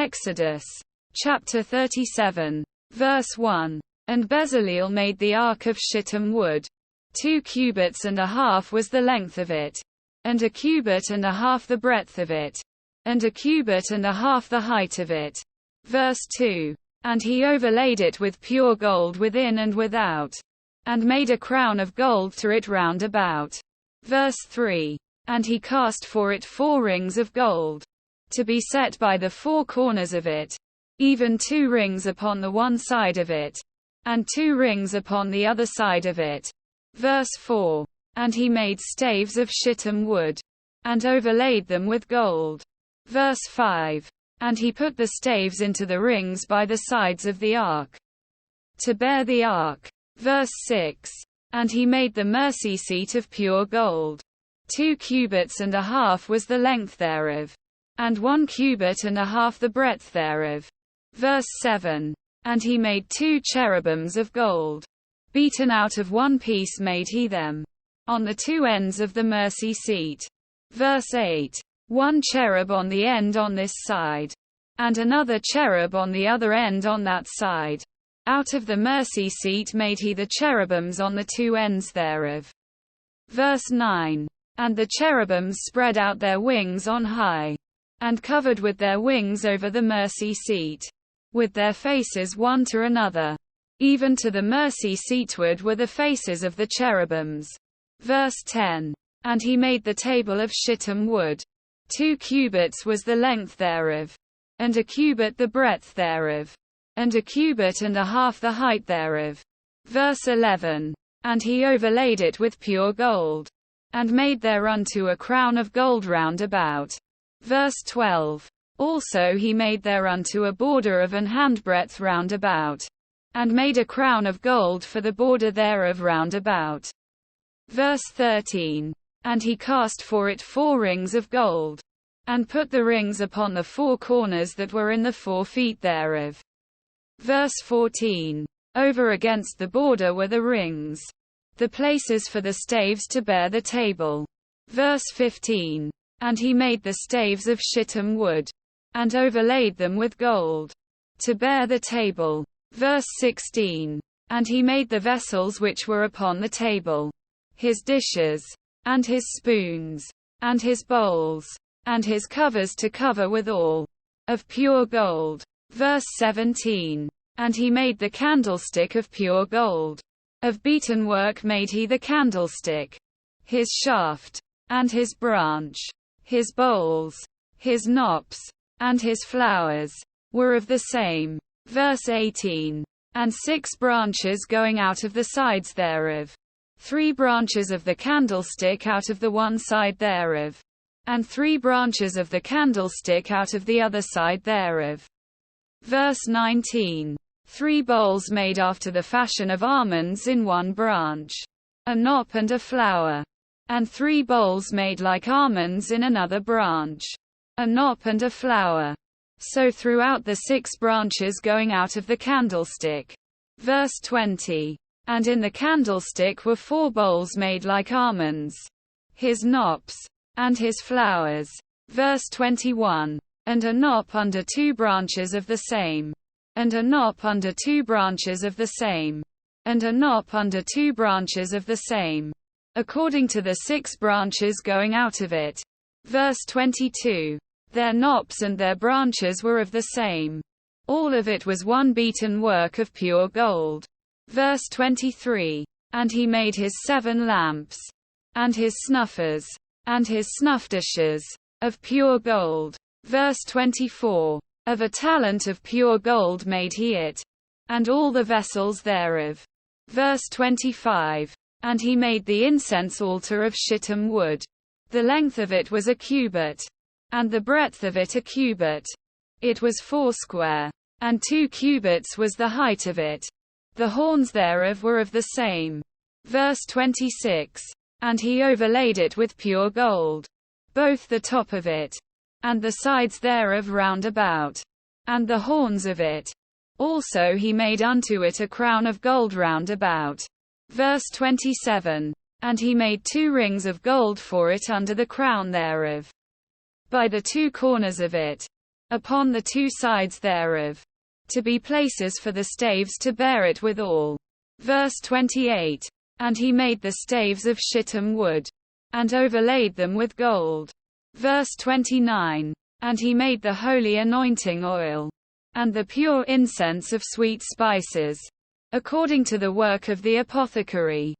Exodus chapter 37, verse 1. And Bezaleel made the ark of shittim wood. 2 cubits and a half was the length of it, and a cubit and a half the breadth of it, and a cubit and a half the height of it. Verse 2. And he overlaid it with pure gold within and without, and made a crown of gold to it round about. Verse 3. And he cast for it 4 rings of gold, to be set by the 4 corners of it, even 2 rings upon the one side of it, and 2 rings upon the other side of it. Verse 4. And he made staves of shittim wood, and overlaid them with gold. Verse 5. And he put the staves into the rings by the sides of the ark, to bear the ark. Verse 6. And he made the mercy seat of pure gold. 2 cubits and a half was the length thereof, and 1 cubit and a half the breadth thereof. Verse 7. And he made 2 cherubims of gold. Beaten out of one piece made he them, on the 2 ends of the mercy seat. Verse 8. 1 cherub on the end on this side, and another cherub on the other end on that side. Out of the mercy seat made he the cherubims on the 2 ends thereof. Verse 9. And the cherubims spread out their wings on high, and covered with their wings over the mercy seat, with their faces one to another. Even to the mercy seatward were the faces of the cherubims. Verse 10. And he made the table of shittim wood. 2 cubits was the length thereof, and a cubit the breadth thereof, and a cubit and a half the height thereof. Verse 11. And he overlaid it with pure gold, and made thereunto a crown of gold round about. Verse 12. Also he made thereunto a border of an handbreadth round about, and made a crown of gold for the border thereof round about. Verse 13. And he cast for it 4 rings of gold, and put the rings upon the 4 corners that were in the 4 feet thereof. Verse 14. Over against the border were the rings, the places for the staves to bear the table. Verse 15. And he made the staves of shittim wood, and overlaid them with gold, to bear the table. Verse 16. And he made the vessels which were upon the table, his dishes, and his spoons, and his bowls, and his covers to cover withal, of pure gold. Verse 17. And he made the candlestick of pure gold. Of beaten work made he the candlestick. His shaft, and his branch, his bowls, his knops, and his flowers, were of the same. Verse 18. And 6 branches going out of the sides thereof. 3 branches of the candlestick out of the one side thereof, and 3 branches of the candlestick out of the other side thereof. Verse 19. 3 bowls made after the fashion of almonds in one branch, a knop and a flower. And 3 bowls made like almonds in another branch, a knop and a flower. So throughout the 6 branches going out of the candlestick. Verse 20. And in the candlestick were 4 bowls made like almonds, his knops, and his flowers. Verse 21. And a knop under 2 branches of the same, and a knop under 2 branches of the same, and a knop under 2 branches of the same, according to the 6 branches going out of it. Verse 22. Their knops and their branches were of the same. All of it was one beaten work of pure gold. Verse 23. And he made his 7 lamps, and his snuffers, and his snuff dishes, of pure gold. Verse 24. Of a talent of pure gold made he it, and all the vessels thereof. Verse 25. And he made the incense altar of shittim wood. The length of it was a cubit, and the breadth of it a cubit. It was 4 square, and 2 cubits was the height of it. The horns thereof were of the same. Verse 26. And he overlaid it with pure gold, both the top of it, and the sides thereof round about, and the horns of it. Also he made unto it a crown of gold round about. Verse 27. And he made 2 rings of gold for it under the crown thereof, by the 2 corners of it. upon the two sides thereof, to be places for the staves to bear it withal. Verse 28. And he made the staves of shittim wood, and overlaid them with gold. Verse 29. And he made the holy anointing oil, and the pure incense of sweet spices, according to the work of the apothecary.